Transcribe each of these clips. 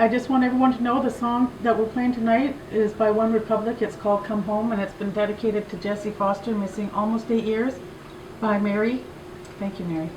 I just want everyone to know the song that we're playing tonight is by One Republic. It's called Come Home, and it's been dedicated to Jessie Foster, missing almost 8 years, by Mary. Thank you, Mary.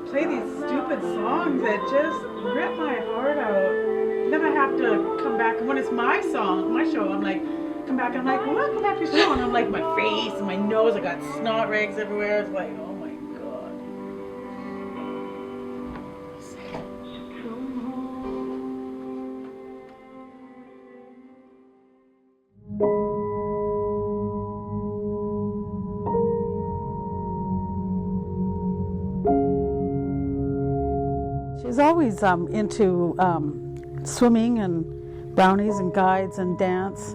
Play these stupid songs that just rip my heart out. Then I have to come back, and when it's my song, my show, I'm like, come back, I'm like, well, come back to the show, and I'm like, my face and my nose, I got snot rags everywhere. It's like, oh my God. She's always into swimming and brownies and guides and dance.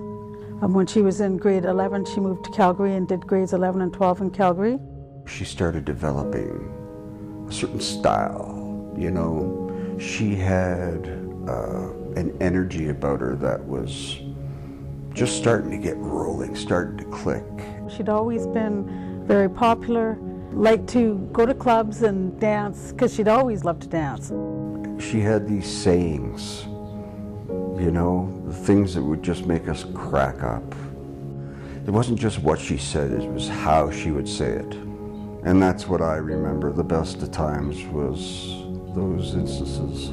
When she was in grade 11, she moved to Calgary and did grades 11 and 12 in Calgary. She started developing a certain style, you know. She had an energy about her that was just starting to get rolling, starting to click. She'd always been very popular, liked to go to clubs and dance, because she'd always loved to dance. She had these sayings, you know, the things that would just make us crack up. It wasn't just what she said, it was how she would say it. And that's what I remember the best of times, was those instances.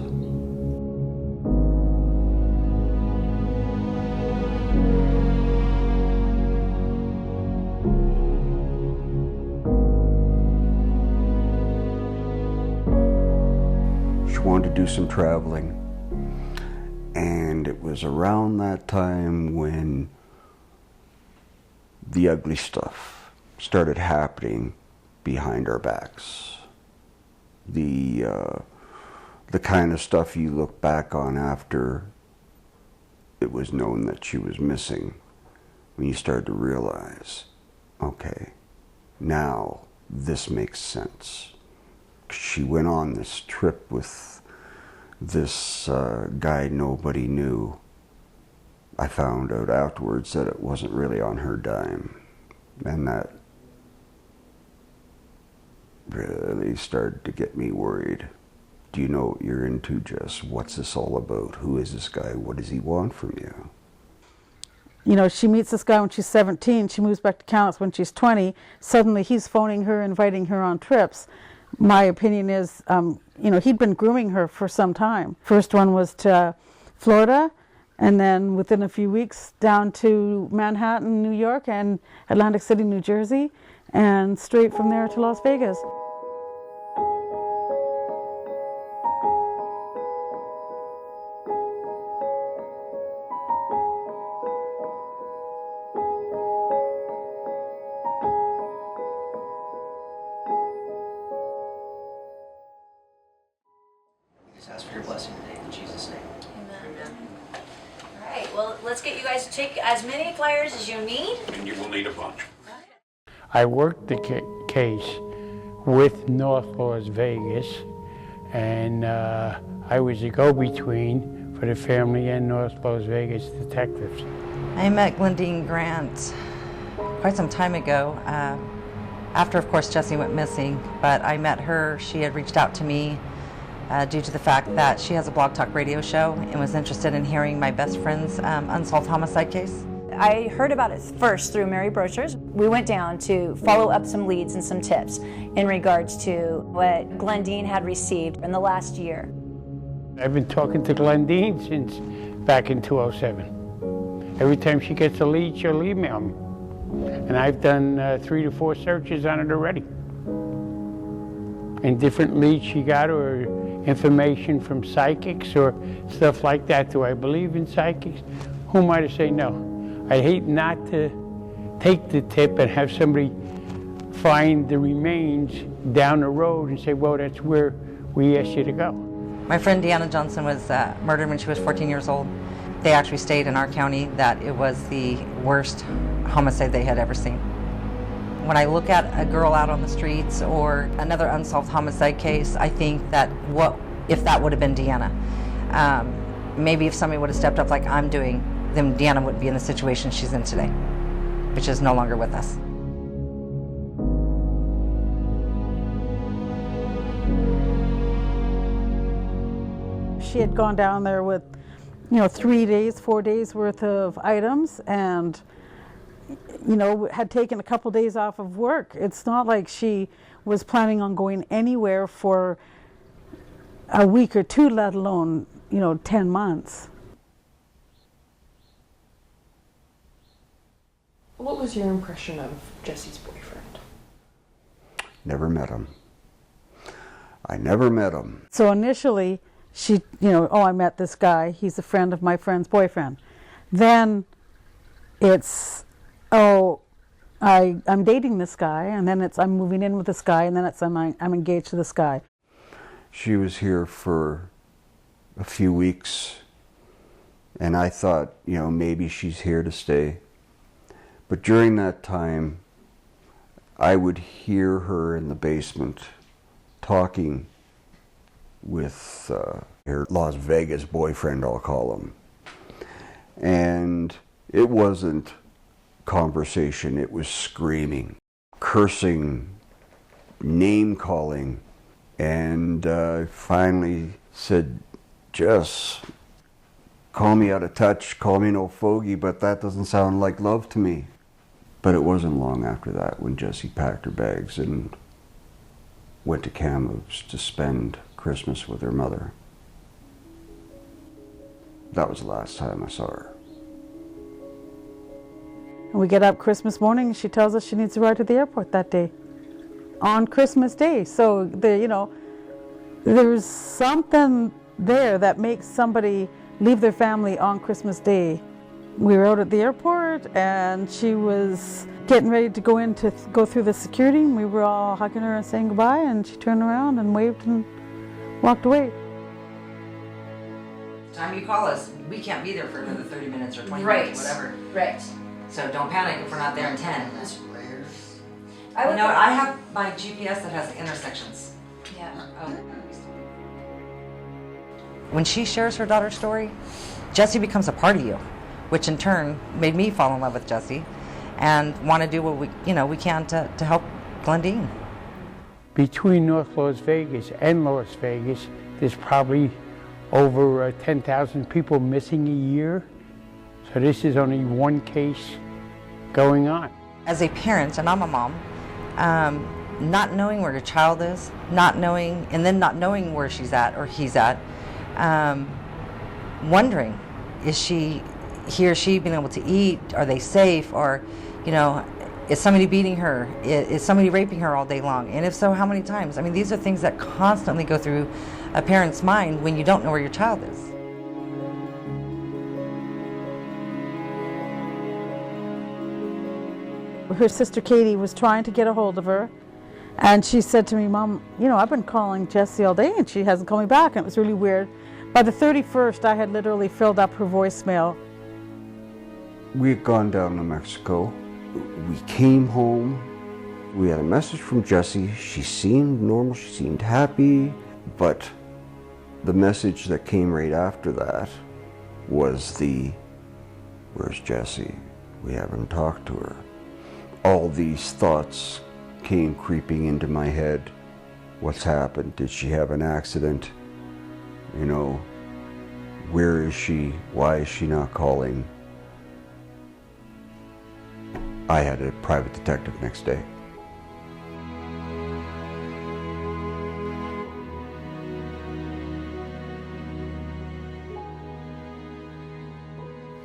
She wanted to do some traveling. And it was around that time when the ugly stuff started happening behind our backs. The kind of stuff you look back on after it was known that she was missing, when you started to realize, okay, now this makes sense. She went on this trip with this guy nobody knew. I found out afterwards that it wasn't really on her dime, and that really started to get me worried. Do you know what you're into, Jess? What's this all about? Who is this guy? What does he want from you? You know, she meets this guy when she's 17, she moves back to Canada when she's 20, suddenly he's phoning her, inviting her on trips. My opinion is, you know, he'd been grooming her for some time. First one was to Florida, and then within a few weeks down to Manhattan, New York, and Atlantic City, New Jersey, and straight from there to Las Vegas. Ask for your blessing today in Jesus' name. Amen. All right, well, let's get you guys to take as many flyers as you need. And you will need a bunch. I worked the case with North Las Vegas, and I was a go-between for the family and North Las Vegas detectives. I met Glendine Grant quite some time ago, after, of course, Jessie went missing, but I met her. She had reached out to me due to the fact that she has a Blog Talk radio show and was interested in hearing my best friend's unsolved homicide case. I heard about it first through Mary Brochures. We went down to follow up some leads and some tips in regards to what Glendine had received in the last year. I've been talking to Glendine since back in 2007. Every time she gets a lead, she'll email me. And I've done 3 to 4 searches on it already. And different leads she got, or information from psychics or stuff like that. Do I believe in psychics? Who am I to say no? I hate not to take the tip and have somebody find the remains down the road and say, well, that's where we asked you to go. My friend Deanna Johnson was murdered when she was 14 years old. They actually stayed in our county that it was the worst homicide they had ever seen. When I look at a girl out on the streets or another unsolved homicide case, I think that what if that would have been Deanna? Maybe if somebody would have stepped up like I'm doing, then Deanna wouldn't be in the situation she's in today, which is no longer with us. She had gone down there with, 3 days, 4 days worth of items, and had taken a couple days off of work. It's not like she was planning on going anywhere for a week or two, let alone 10 months. What was your impression of Jessie's boyfriend? Never met him. I never met him. So initially, she, I met this guy. He's a friend of my friend's boyfriend. Then it's, I'm dating this guy, and then it's I'm moving in with this guy, and then it's I'm engaged to this guy. She was here for a few weeks, and I thought, maybe she's here to stay. But during that time, I would hear her in the basement talking with her Las Vegas boyfriend, I'll call him. And it wasn't conversation, it was screaming, cursing, name-calling. And I finally said, Jess, call me out of touch, call me no fogey, but that doesn't sound like love to me. But it wasn't long after that when Jessie packed her bags and went to Kamloops to spend Christmas with her mother. That was the last time I saw her. And we get up Christmas morning, and she tells us she needs to ride to the airport that day, on Christmas Day. So, there's something there that makes somebody leave their family on Christmas Day. We were out at the airport, and she was getting ready to go through the security, and we were all hugging her and saying goodbye, and she turned around and waved and walked away. Time you call us, we can't be there for another 30 minutes or 20 Right. minutes, whatever. Right. So don't panic if we're not there in 10. That's rare. I would. I have my GPS that has intersections. Yeah. When she shares her daughter's story, Jessie becomes a part of you, which in turn made me fall in love with Jessie and want to do what we can to help Glendine. Between North Las Vegas and Las Vegas, there's probably over 10,000 people missing a year. So this is only one case going on. As a parent, and I'm a mom, not knowing where your child is, not knowing where she's at or he's at, wondering, is he or she being able to eat? Are they safe? Or, is somebody beating her? Is somebody raping her all day long? And if so, how many times? I mean, these are things that constantly go through a parent's mind when you don't know where your child is. Her sister Katie was trying to get a hold of her, and she said to me, Mom, I've been calling Jessie all day and she hasn't called me back, and it was really weird. By the 31st, I had literally filled up her voicemail. We had gone down to Mexico. We came home. We had a message from Jessie. She seemed normal, she seemed happy, but the message that came right after that was where's Jessie? We haven't talked to her. All these thoughts came creeping into my head. What's happened? Did she have an accident? Where is she? Why is she not calling? I had a private detective next day.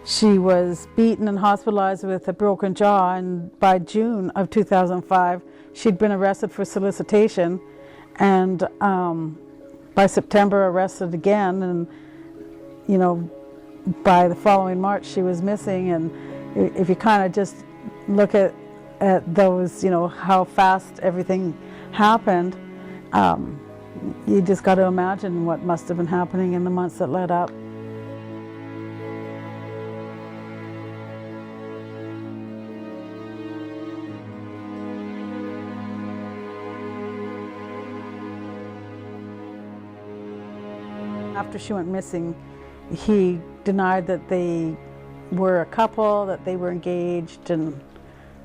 She was beaten and hospitalized with a broken jaw, and by June of 2005, she'd been arrested for solicitation, and by September arrested again, and by the following March she was missing. And if you kind of just look at those, how fast everything happened, you just got to imagine what must have been happening in the months that led up. After she went missing, he denied that they were a couple, that they were engaged, and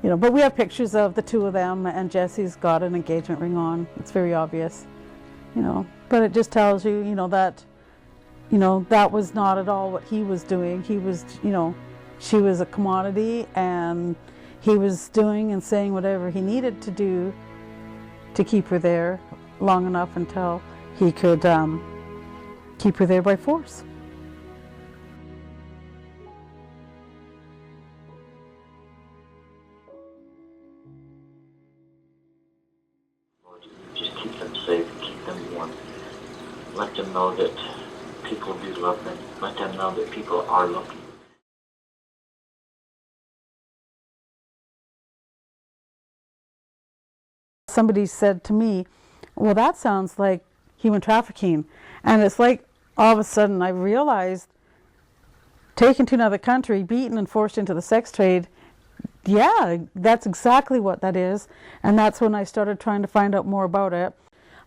but we have pictures of the two of them, and Jesse's got an engagement ring on. It's very obvious, but it just tells you, that that was not at all what he was doing. He was, she was a commodity, and he was doing and saying whatever he needed to do to keep her there long enough until he could keep her there by force. Just keep them safe, keep them warm. Let them know that people do love them. Let them know that people are looking. Somebody said to me, well, that sounds like human trafficking. And it's like all of a sudden I realized, taken to another country, beaten and forced into the sex trade, yeah, that's exactly what that is. And that's when I started trying to find out more about it.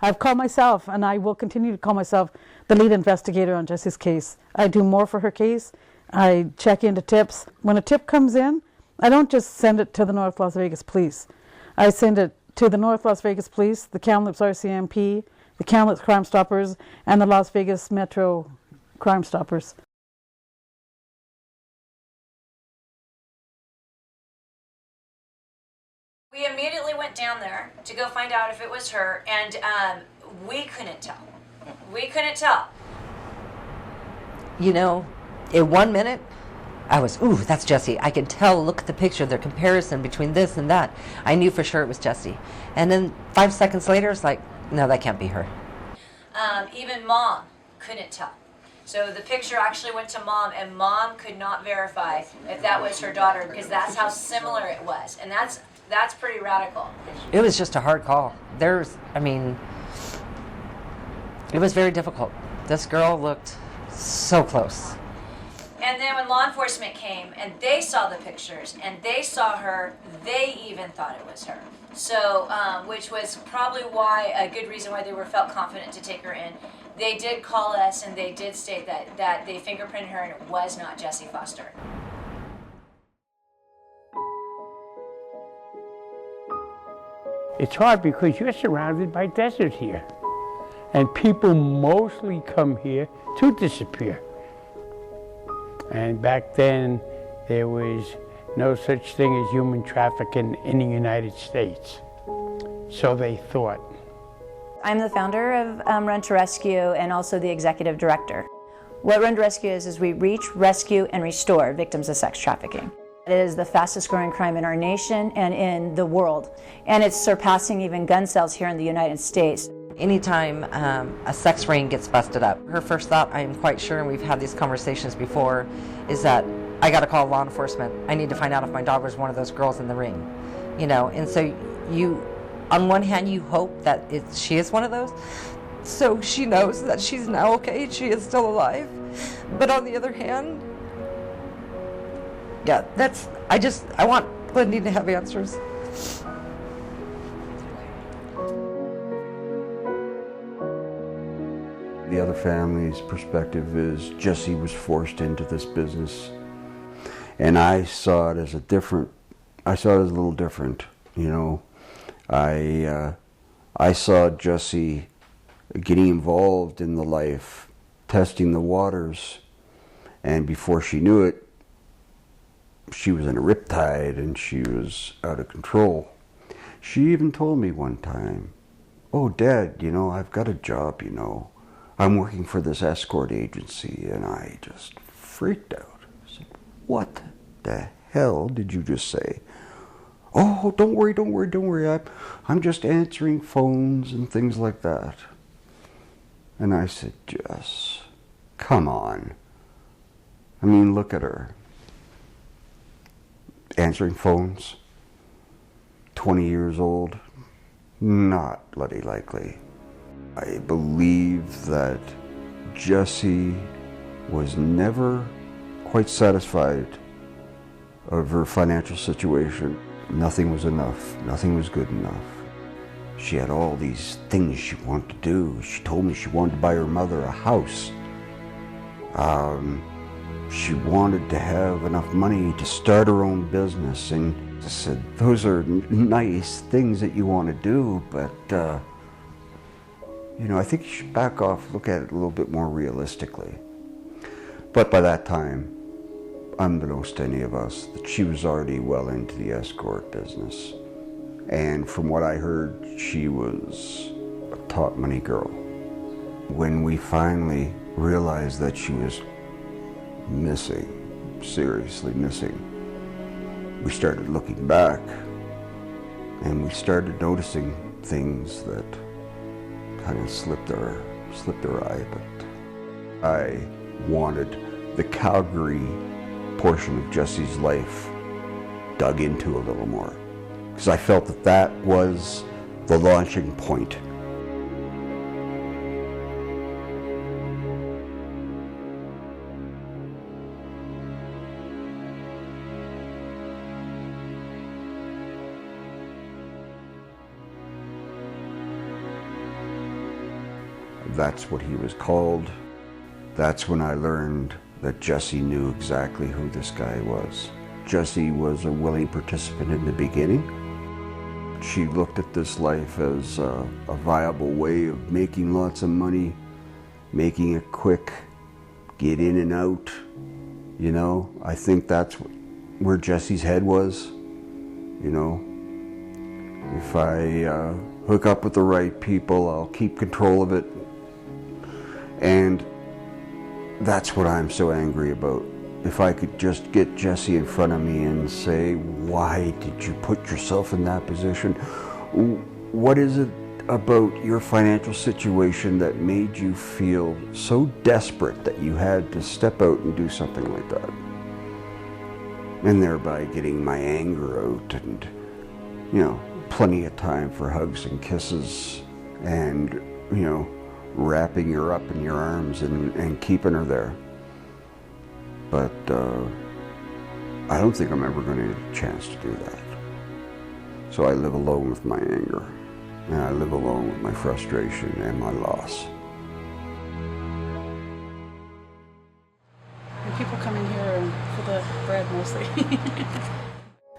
I've called myself, and I will continue to call myself, the lead investigator on Jessie's case. I do more for her case. I check into tips. When a tip comes in, I don't just send it to the North Las Vegas Police. I send it to the North Las Vegas Police, the Kamloops RCMP, the Kamloops Crime Stoppers, and the Las Vegas Metro Crime Stoppers. We immediately went down there to go find out if it was her, and we couldn't tell. We couldn't tell. In 1 minute, I was, ooh, that's Jessie. I could tell, look at the picture, the comparison between this and that. I knew for sure it was Jessie. And then 5 seconds later, it's like, no, that can't be her. Even Mom couldn't tell. So the picture actually went to Mom, and Mom could not verify if that was her daughter, because that's how similar it was. And that's pretty radical. It was just a hard call. It was very difficult. This girl looked so close. And then when law enforcement came and they saw the pictures and they saw her, they even thought it was her. So, which was probably a good reason why they felt confident to take her in. They did call us and they did state that they fingerprinted her and it was not Jessie Foster. It's hard because you're surrounded by desert here. And people mostly come here to disappear. And back then, there was no such thing as human trafficking in the United States. So they thought. I'm the founder of Run to Rescue and also the executive director. What Run to Rescue is we reach, rescue, and restore victims of sex trafficking. It is the fastest growing crime in our nation and in the world. And it's surpassing even gun sales here in the United States. Anytime a sex ring gets busted up, her first thought, I am quite sure, and we've had these conversations before, is that I got to call law enforcement. I need to find out if my daughter's one of those girls in the ring. And so on one hand, you hope that she is one of those, so she knows that she's now okay, she is still alive. But on the other hand, yeah, I want Glendine to have answers. The other family's perspective is Jessie was forced into this business. And I saw it as a little different, I saw Jessie getting involved in the life, testing the waters, and before she knew it, she was in a riptide and she was out of control. She even told me one time, "Oh, Dad, I've got a job, I'm working for this escort agency," and I just freaked out. I said, "What the hell did you just say?" "Oh, don't worry. I'm just answering phones and things like that." And I said, "Jess, come on. Look at her. Answering phones, 20 years old, not bloody likely." I believe that Jessie was never quite satisfied of her financial situation. Nothing was enough. Nothing was good enough. She had all these things she wanted to do. She told me she wanted to buy her mother a house. she wanted to have enough money to start her own business. And I said, those are nice things that you want to do, but I think you should back off, look at it a little bit more realistically. But by that time, unbeknownst to any of us, that she was already well into the escort business. And from what I heard, she was a top money girl. When we finally realized that she was missing, seriously missing, we started looking back and we started noticing things that kind of slipped our eye. But I wanted the Calgary portion of Jessie's life dug into a little more, because I felt that that was the launching point. That's what he was called. That's when I learned that Jessie knew exactly who this guy was. Jessie was a willing participant in the beginning. She looked at this life as a viable way of making lots of money, making it quick, get in and out. I think that's where Jessie's head was. If I hook up with the right people, I'll keep control of it. And that's what I'm so angry about. If I could just get Jessie in front of me and say, why did you put yourself in that position? What is it about your financial situation that made you feel so desperate that you had to step out and do something like that? And thereby getting my anger out and, plenty of time for hugs and kisses and, wrapping her up in your arms and keeping her there. But I don't think I'm ever going to get a chance to do that. So I live alone with my anger, and I live alone with my frustration and my loss. And people come in here for the bread mostly.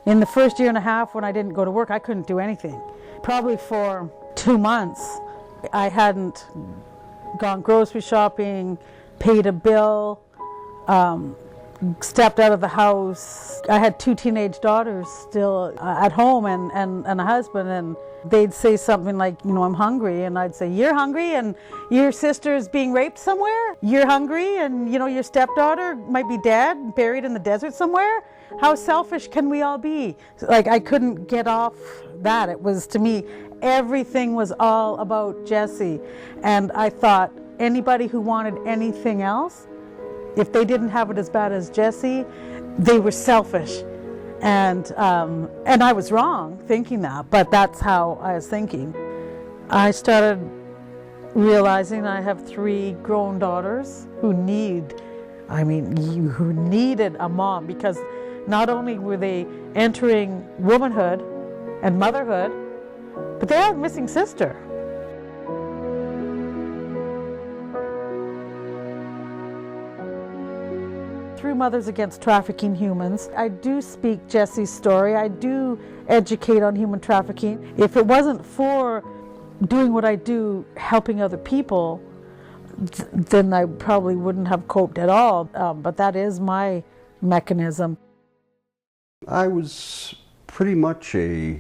In the first year and a half when I didn't go to work, I couldn't do anything. Probably for 2 months, I hadn't gone grocery shopping, paid a bill, stepped out of the house. I had 2 teenage daughters still at home and a husband, and they'd say something like, I'm hungry, and I'd say, you're hungry and your sister's being raped somewhere? You're hungry and your stepdaughter might be dead, buried in the desert somewhere? How selfish can we all be? I couldn't get off that. It was, to me, everything was all about Jessie. And I thought anybody who wanted anything else, if they didn't have it as bad as Jessie, they were selfish. And I was wrong thinking that, but that's how I was thinking. I started realizing I have 3 grown daughters who needed a mom, because not only were they entering womanhood and motherhood, but they had a missing sister. Through Mothers Against Trafficking Humans, I do speak Jessie's story. I do educate on human trafficking. If it wasn't for doing what I do, helping other people, then I probably wouldn't have coped at all. But that is my mechanism. I was pretty much a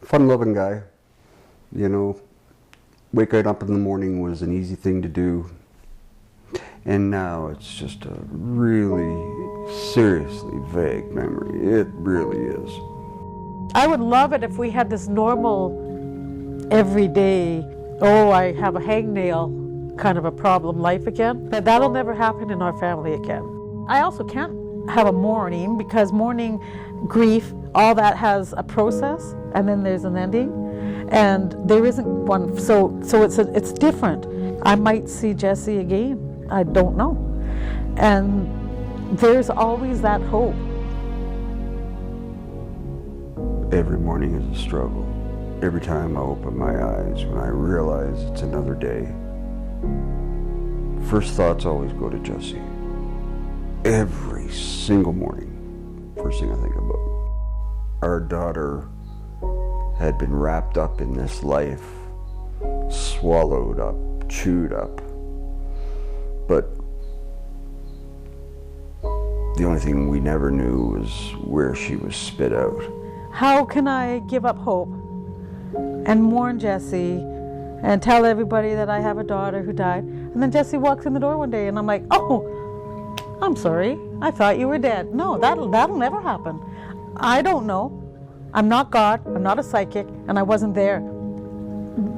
fun-loving guy. Waking up in the morning was an easy thing to do. And now it's just a really seriously vague memory. It really is. I would love it if we had this normal, everyday, I have a hangnail kind of a problem life again. But that'll never happen in our family again. I also can't have a mourning, because mourning, grief, all that has a process, and then there's an ending. And there isn't one, so it's different. I might see Jessie again. I don't know. And there's always that hope. Every morning is a struggle. Every time I open my eyes, when I realize it's another day, first thoughts always go to Jessie. every single morning. First thing I think about. Our daughter had been wrapped up in this life, swallowed up, chewed up. But the only thing we never knew was where she was spit out. How can I give up hope and mourn Jessie and tell everybody that I have a daughter who died? And then Jessie walks in the door one day and I'm like, oh, I'm sorry, I thought you were dead. No, that'll never happen. I don't know. I'm not God, I'm not a psychic, and I wasn't there.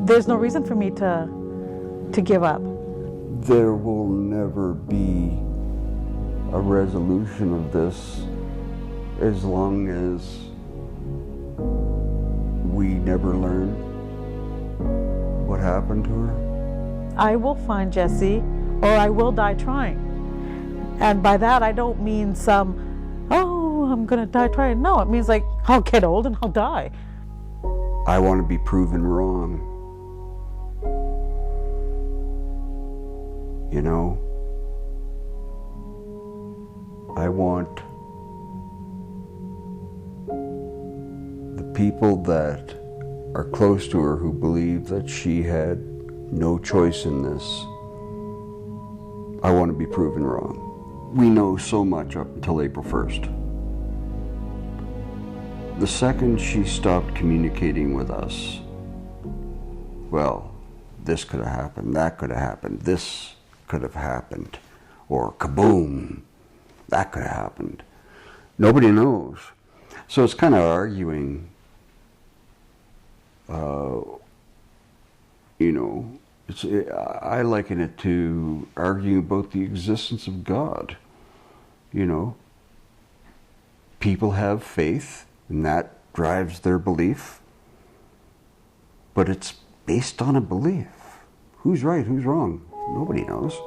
There's no reason for me to give up. There will never be a resolution of this as long as we never learn what happened to her. I will find Jessie, or I will die trying. And by that, I don't mean I'm gonna die trying. No, it means like, I'll get old and I'll die. I want to be proven wrong. You know? I want the people that are close to her who believe that she had no choice in this, I want to be proven wrong. We know so much up until April 1st. The second she stopped communicating with us, well, this could have happened, that could have happened, this could have happened, or kaboom, that could have happened. Nobody knows. So it's kind of arguing, I liken it to arguing about the existence of God. You know, people have faith, and that drives their belief, but it's based on a belief. Who's right, who's wrong? Nobody knows.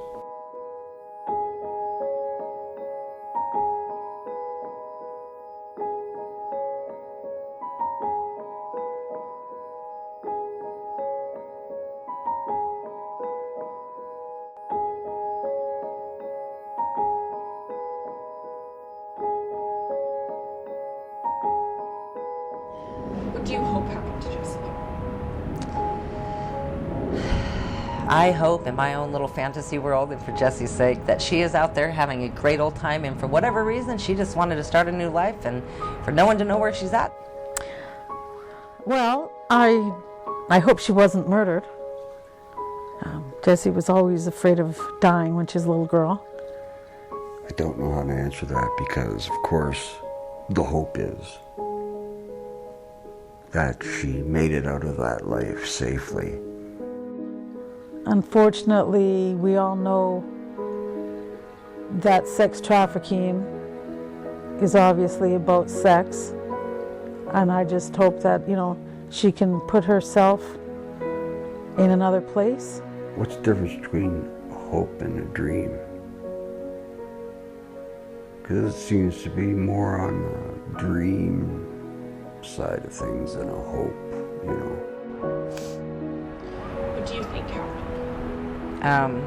What do you hope happened to Jessie? I hope in my own little fantasy world, and for Jessie's sake, that she is out there having a great old time, and for whatever reason she just wanted to start a new life and for no one to know where she's at. Well, I hope she wasn't murdered. Jessie was always afraid of dying when she was a little girl. I don't know how to answer that because, of course, the hope is that she made it out of that life safely. Unfortunately, we all know that sex trafficking is obviously about sex. And I just hope that, she can put herself in another place. What's the difference between hope and a dream? Because it seems to be more on the dream side of things than a hope, What do you think happened?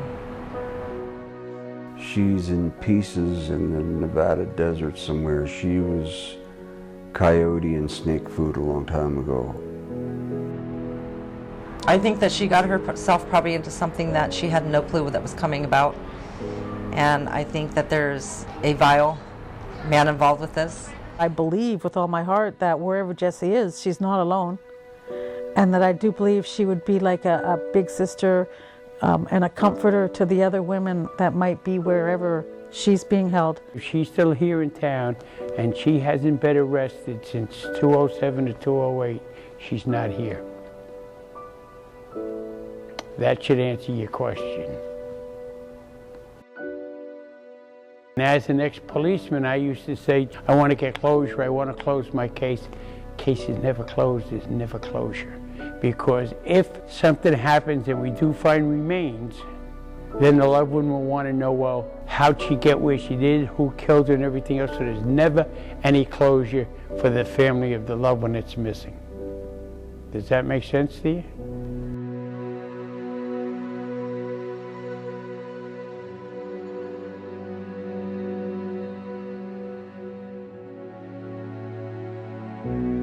She's in pieces in the Nevada desert somewhere. She was coyote and snake food a long time ago. I think that she got herself probably into something that she had no clue that was coming about. And I think that there's a vile man involved with this. I believe with all my heart that wherever Jessie is, she's not alone. And that I do believe she would be like a big sister and a comforter to the other women that might be wherever she's being held. If she's still here in town and she hasn't been arrested since 2007 to 2008, she's not here. That should answer your question. And as an ex-policeman, I used to say, I want to get closure, I want to close my case. Case is never closed, is never closure. Because if something happens and we do find remains, then the loved one will want to know, well, how'd she get where she did, who killed her and everything else, so there's never any closure for the family of the loved one that's missing. Does that make sense to you? you.